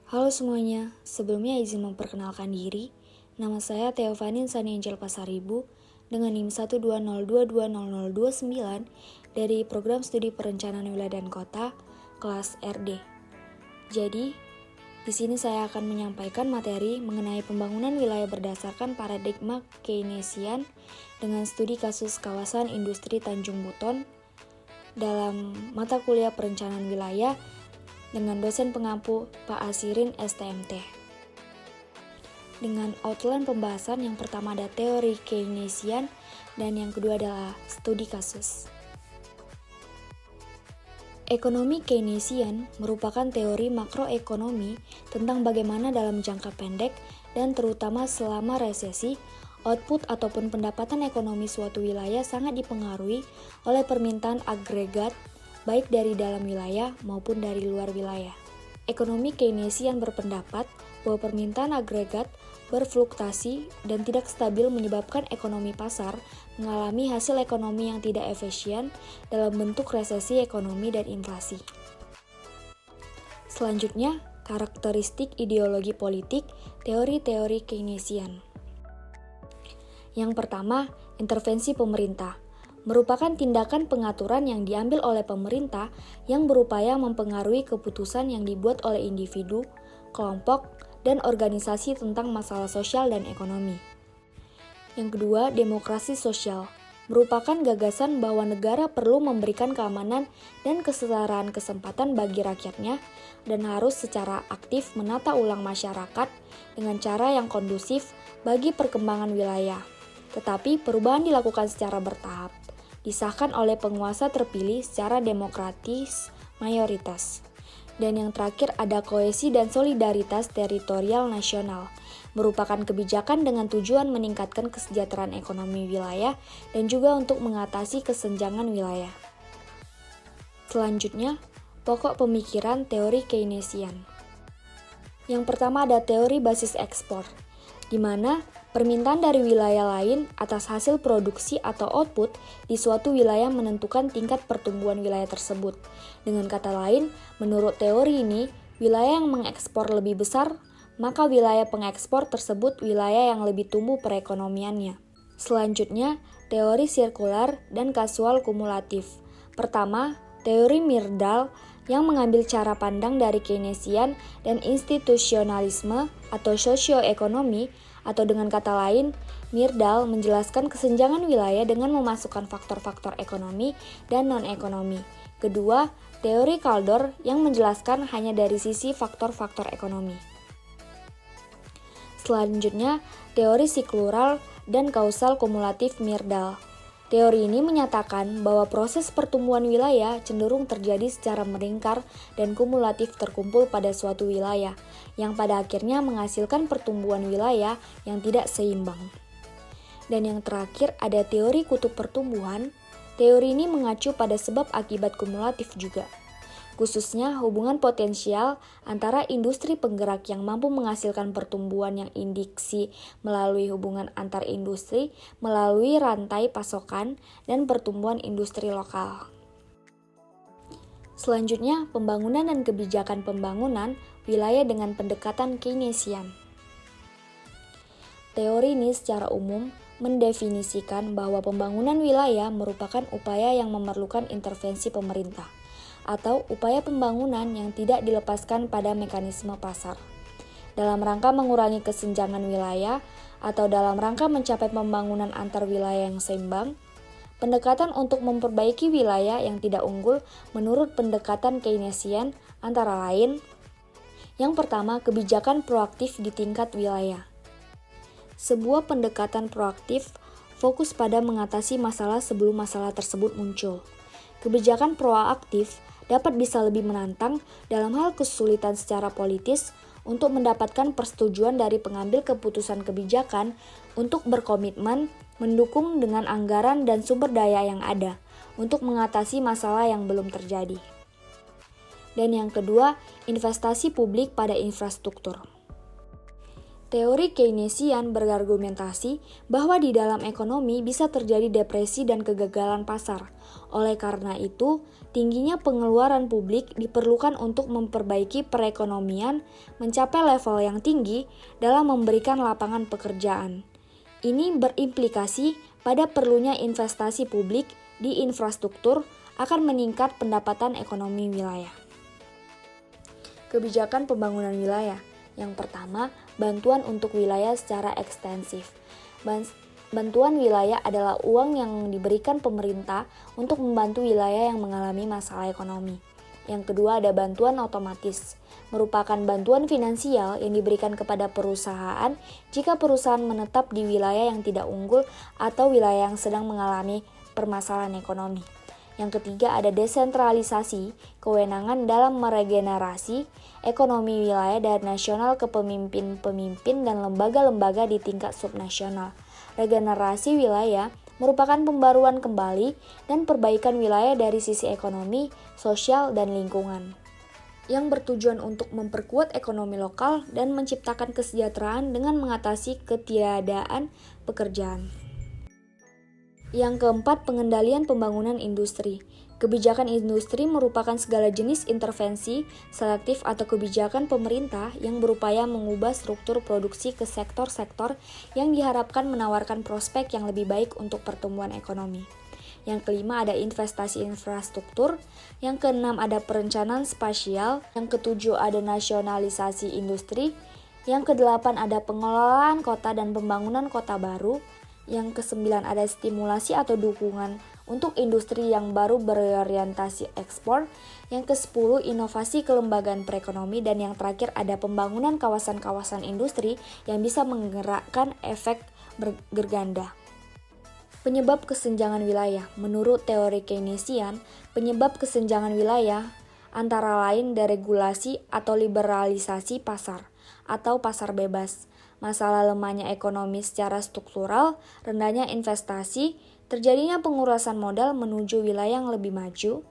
Halo semuanya, sebelumnya izin memperkenalkan diri. Nama saya Theofanin Sani Angel Pasaribu dengan NIM 120220029 dari Program Studi Perencanaan Wilayah dan Kota, kelas RD. Jadi, di sini saya akan menyampaikan materi mengenai pembangunan wilayah berdasarkan paradigma Keynesian dengan studi kasus kawasan industri Tanjung Buton dalam mata kuliah perencanaan wilayah dengan dosen pengampu Pak Asirin STMT. Dengan outline pembahasan, yang pertama ada teori Keynesian dan yang kedua adalah studi kasus. Ekonomi Keynesian merupakan teori makroekonomi tentang bagaimana dalam jangka pendek dan terutama selama resesi, output ataupun pendapatan ekonomi suatu wilayah sangat dipengaruhi oleh permintaan agregat baik dari dalam wilayah maupun dari luar wilayah. Ekonomi Keynesian berpendapat bahwa permintaan agregat berfluktuasi dan tidak stabil menyebabkan ekonomi pasar mengalami hasil ekonomi yang tidak efisien dalam bentuk resesi ekonomi dan inflasi. Selanjutnya, karakteristik ideologi politik teori-teori Keynesian. Yang pertama, intervensi pemerintah merupakan tindakan pengaturan yang diambil oleh pemerintah yang berupaya mempengaruhi keputusan yang dibuat oleh individu, kelompok, dan organisasi tentang masalah sosial dan ekonomi. Yang kedua, demokrasi sosial merupakan gagasan bahwa negara perlu memberikan keamanan dan kesetaraan kesempatan bagi rakyatnya dan harus secara aktif menata ulang masyarakat dengan cara yang kondusif bagi perkembangan wilayah. Tetapi perubahan dilakukan secara bertahap, disahkan oleh penguasa terpilih secara demokratis mayoritas. Dan yang terakhir ada kohesi dan solidaritas teritorial nasional, merupakan kebijakan dengan tujuan meningkatkan kesejahteraan ekonomi wilayah dan juga untuk mengatasi kesenjangan wilayah. Selanjutnya, pokok pemikiran teori Keynesian. Yang pertama ada teori basis ekspor, di mana permintaan dari wilayah lain atas hasil produksi atau output di suatu wilayah menentukan tingkat pertumbuhan wilayah tersebut. Dengan kata lain, menurut teori ini, wilayah yang mengekspor lebih besar, maka wilayah pengekspor tersebut wilayah yang lebih tumbuh perekonomiannya. Selanjutnya, teori sirkular dan kasual kumulatif. Pertama, teori Myrdal yang mengambil cara pandang dari Keynesian dan institusionalisme atau sosioekonomi, atau dengan kata lain, Myrdal menjelaskan kesenjangan wilayah dengan memasukkan faktor-faktor ekonomi dan non-ekonomi. Kedua, teori Kaldor yang menjelaskan hanya dari sisi faktor-faktor ekonomi. Selanjutnya, teori siklural dan kausal kumulatif Myrdal. Teori ini menyatakan bahwa proses pertumbuhan wilayah cenderung terjadi secara melingkar dan kumulatif terkumpul pada suatu wilayah, yang pada akhirnya menghasilkan pertumbuhan wilayah yang tidak seimbang. Dan yang terakhir ada teori kutub pertumbuhan. Teori ini mengacu pada sebab akibat kumulatif juga, khususnya hubungan potensial antara industri penggerak yang mampu menghasilkan pertumbuhan yang indiksi melalui hubungan antar industri, melalui rantai pasokan, dan pertumbuhan industri lokal. Selanjutnya, pembangunan dan kebijakan pembangunan wilayah dengan pendekatan Keynesian. Teori ini secara umum mendefinisikan bahwa pembangunan wilayah merupakan upaya yang memerlukan intervensi pemerintah, atau upaya pembangunan yang tidak dilepaskan pada mekanisme pasar. Dalam rangka mengurangi kesenjangan wilayah atau dalam rangka mencapai pembangunan antar wilayah yang seimbang, pendekatan untuk memperbaiki wilayah yang tidak unggul menurut pendekatan Keynesian antara lain, yang pertama, kebijakan proaktif di tingkat wilayah. Sebuah pendekatan proaktif fokus pada mengatasi masalah sebelum masalah tersebut muncul. Kebijakan proaktif dapat bisa lebih menantang dalam hal kesulitan secara politis untuk mendapatkan persetujuan dari pengambil keputusan kebijakan untuk berkomitmen mendukung dengan anggaran dan sumber daya yang ada untuk mengatasi masalah yang belum terjadi. Dan yang kedua, investasi publik pada infrastruktur. Teori Keynesian berargumentasi bahwa di dalam ekonomi bisa terjadi depresi dan kegagalan pasar. Oleh karena itu, tingginya pengeluaran publik diperlukan untuk memperbaiki perekonomian mencapai level yang tinggi dalam memberikan lapangan pekerjaan. Ini berimplikasi pada perlunya investasi publik di infrastruktur akan meningkat pendapatan ekonomi wilayah. Kebijakan pembangunan wilayah. Yang pertama, bantuan untuk wilayah secara ekstensif. Bantuan wilayah adalah uang yang diberikan pemerintah untuk membantu wilayah yang mengalami masalah ekonomi. Yang kedua ada bantuan otomatis, merupakan bantuan finansial yang diberikan kepada perusahaan jika perusahaan menetap di wilayah yang tidak unggul atau wilayah yang sedang mengalami permasalahan ekonomi. Yang ketiga ada desentralisasi, kewenangan dalam meregenerasi ekonomi wilayah dari nasional ke pemimpin-pemimpin dan lembaga-lembaga di tingkat subnasional. Regenerasi wilayah merupakan pembaruan kembali dan perbaikan wilayah dari sisi ekonomi, sosial, dan lingkungan, yang bertujuan untuk memperkuat ekonomi lokal dan menciptakan kesejahteraan dengan mengatasi ketiadaan pekerjaan. Yang keempat, pengendalian pembangunan industri. Kebijakan industri merupakan segala jenis intervensi, selektif atau kebijakan pemerintah yang berupaya mengubah struktur produksi ke sektor-sektor yang diharapkan menawarkan prospek yang lebih baik untuk pertumbuhan ekonomi. Yang kelima ada investasi infrastruktur. Yang keenam ada perencanaan spasial. Yang ketujuh ada nasionalisasi industri. Yang kedelapan ada pengelolaan kota dan pembangunan kota baru. Yang kesembilan ada stimulasi atau dukungan untuk industri yang baru berorientasi ekspor. Yang kesepuluh inovasi kelembagaan perekonomi. Dan yang terakhir ada pembangunan kawasan-kawasan industri yang bisa menggerakkan efek berganda. Penyebab kesenjangan wilayah. Menurut teori Keynesian, penyebab kesenjangan wilayah antara lain deregulasi atau liberalisasi pasar atau pasar bebas, masalah lemahnya ekonomi secara struktural, rendahnya investasi, terjadinya pengurasan modal menuju wilayah yang lebih maju,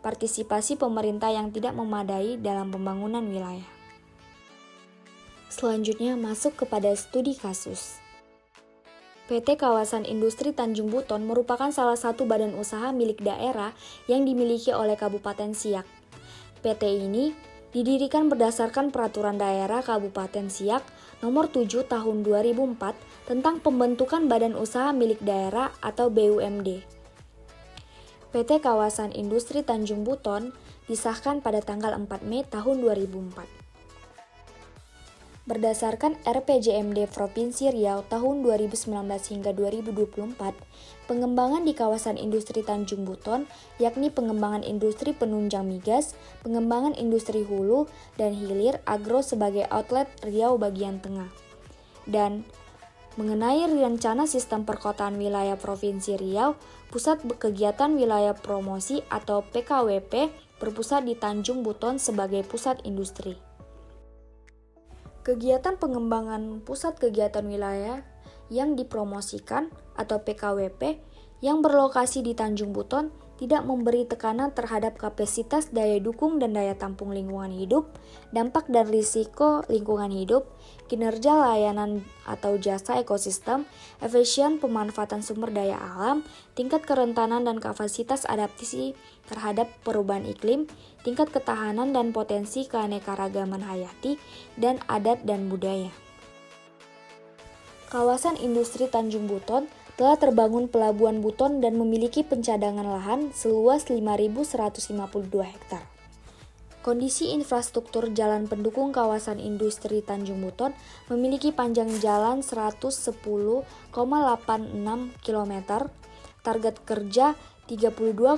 partisipasi pemerintah yang tidak memadai dalam pembangunan wilayah. Selanjutnya masuk kepada studi kasus. PT Kawasan Industri Tanjung Buton merupakan salah satu badan usaha milik daerah yang dimiliki oleh Kabupaten Siak. PT ini didirikan berdasarkan Peraturan Daerah Kabupaten Siak Nomor 7 Tahun 2004 tentang pembentukan Badan Usaha Milik Daerah atau BUMD. PT Kawasan Industri Tanjung Buton disahkan pada tanggal 4 Mei tahun 2004. Berdasarkan RPJMD Provinsi Riau tahun 2019 hingga 2024, pengembangan di kawasan industri Tanjung Buton yakni pengembangan industri penunjang migas, pengembangan industri hulu dan hilir agro sebagai outlet Riau bagian tengah. Dan mengenai rencana sistem perkotaan wilayah Provinsi Riau, Pusat Kegiatan Wilayah Promosi atau PKWP berpusat di Tanjung Buton sebagai pusat industri. Kegiatan pengembangan pusat kegiatan wilayah yang dipromosikan atau PKWP yang berlokasi di Tanjung Buton tidak memberi tekanan terhadap kapasitas daya dukung dan daya tampung lingkungan hidup, dampak dan risiko lingkungan hidup, kinerja layanan atau jasa ekosistem, efisien pemanfaatan sumber daya alam, tingkat kerentanan dan kapasitas adaptasi terhadap perubahan iklim, tingkat ketahanan dan potensi keanekaragaman hayati, dan adat dan budaya. Kawasan industri Tanjung Buton telah terbangun Pelabuhan Buton dan memiliki pencadangan lahan seluas 5.152 hektar. Kondisi infrastruktur jalan pendukung kawasan industri Tanjung Buton memiliki panjang jalan 110,86 km, target kerja 32,12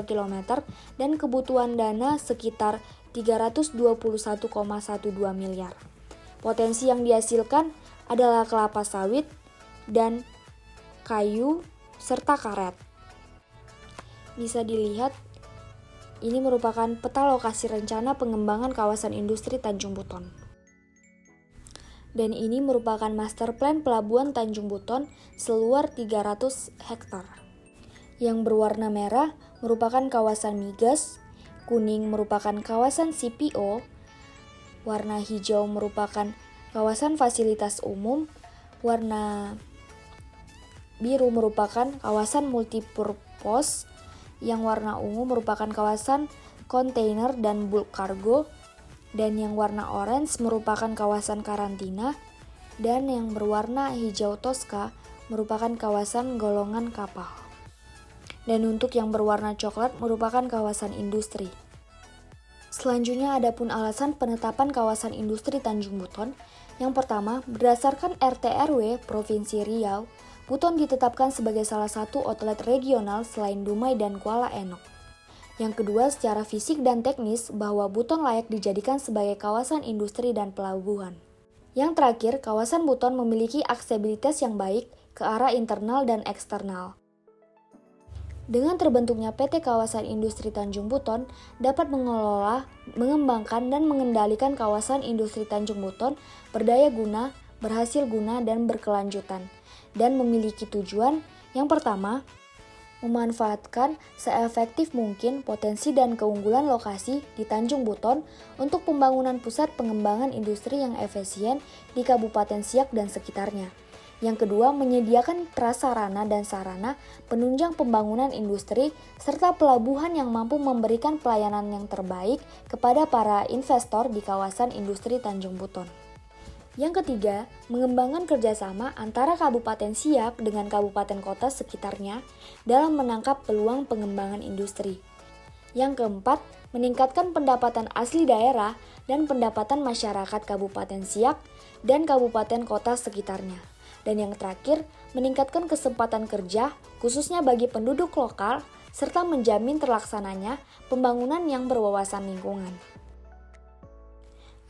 km, dan kebutuhan dana sekitar 321,12 miliar. Potensi yang dihasilkan adalah kelapa sawit dan kayu, serta karet. Bisa dilihat, ini merupakan peta lokasi rencana pengembangan kawasan industri Tanjung Buton. Dan ini merupakan master plan pelabuhan Tanjung Buton seluas 300 hektar. Yang berwarna merah merupakan kawasan migas, kuning merupakan kawasan CPO, warna hijau merupakan Kawasan fasilitas umum warna biru merupakan kawasan multipurpose, yang warna ungu merupakan kawasan kontainer dan bulk cargo, dan yang warna orange merupakan kawasan karantina, dan yang berwarna hijau toska merupakan kawasan golongan kapal. Dan untuk yang berwarna coklat merupakan kawasan industri. Selanjutnya adapun alasan penetapan kawasan industri Tanjung Buton. Yang pertama, berdasarkan RT RW Provinsi Riau, Buton ditetapkan sebagai salah satu outlet regional selain Dumai dan Kuala Enok. Yang kedua, secara fisik dan teknis bahwa Buton layak dijadikan sebagai kawasan industri dan pelabuhan. Yang terakhir, kawasan Buton memiliki aksesibilitas yang baik ke arah internal dan eksternal. Dengan terbentuknya PT Kawasan Industri Tanjung Buton dapat mengelola, mengembangkan, dan mengendalikan kawasan industri Tanjung Buton berdaya guna, berhasil guna, dan berkelanjutan, dan memiliki tujuan yang pertama, memanfaatkan seefektif mungkin potensi dan keunggulan lokasi di Tanjung Buton untuk pembangunan pusat pengembangan industri yang efisien di Kabupaten Siak dan sekitarnya. Yang kedua, menyediakan prasarana dan sarana penunjang pembangunan industri serta pelabuhan yang mampu memberikan pelayanan yang terbaik kepada para investor di kawasan industri Tanjung Buton. Yang ketiga, mengembangkan kerjasama antara Kabupaten Siak dengan kabupaten kota sekitarnya dalam menangkap peluang pengembangan industri. Yang keempat, meningkatkan pendapatan asli daerah dan pendapatan masyarakat Kabupaten Siak dan kabupaten kota sekitarnya. Dan yang terakhir, meningkatkan kesempatan kerja khususnya bagi penduduk lokal serta menjamin terlaksananya pembangunan yang berwawasan lingkungan.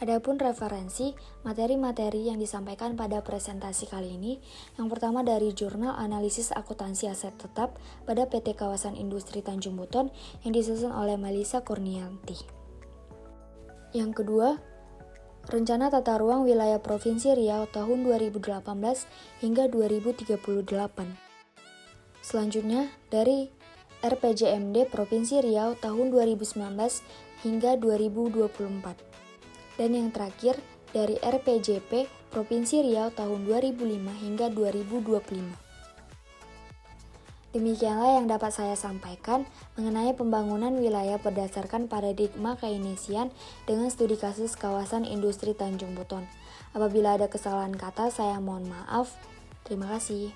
Adapun referensi materi-materi yang disampaikan pada presentasi kali ini, yang pertama dari Jurnal Analisis Akuntansi Aset Tetap pada PT Kawasan Industri Tanjung Buton yang disusun oleh Melissa Kurnianti. Yang kedua, Rencana Tata Ruang Wilayah Provinsi Riau tahun 2018 hingga 2038. Selanjutnya dari RPJMD Provinsi Riau tahun 2019 hingga 2024. Dan yang terakhir dari RPJP Provinsi Riau tahun 2005 hingga 2025. Demikianlah yang dapat saya sampaikan mengenai pembangunan wilayah berdasarkan paradigma Keynesian dengan studi kasus kawasan industri Tanjung Buton. Apabila ada kesalahan kata, saya mohon maaf. Terima kasih.